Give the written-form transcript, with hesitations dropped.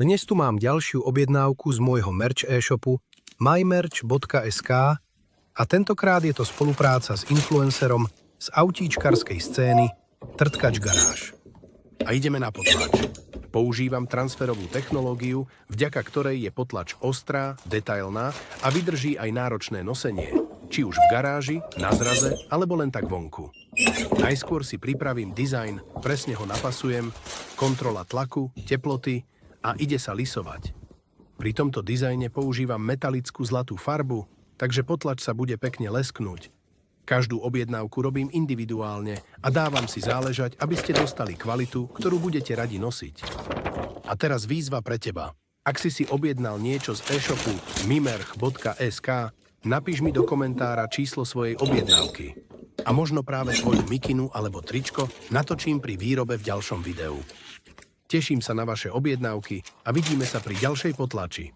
Dnes tu mám ďalšiu objednávku z môjho merch e-shopu mymerch.sk a tentokrát je to spolupráca s influencerom z autíčkarskej scény Trtkač Garáž. A ideme na potlač. Používam transferovú technológiu, vďaka ktorej je potlač ostrá, detailná a vydrží aj náročné nosenie, či už v garáži, na zraze alebo len tak vonku. Najskôr si pripravím dizajn, presne ho napasujem, kontrola tlaku, teploty a ide sa lisovať. Pri tomto dizajne používam metalickú zlatú farbu, takže potlač sa bude pekne lesknúť. Každú objednávku robím individuálne a dávam si záležať, aby ste dostali kvalitu, ktorú budete radi nosiť. A teraz výzva pre teba. Ak si objednal niečo z e-shopu mymerch.sk, napíš mi do komentára číslo svojej objednávky. A možno práve tvoju mikinu alebo tričko natočím pri výrobe v ďalšom videu. Teším sa na vaše objednávky a vidíme sa pri ďalšej potlači.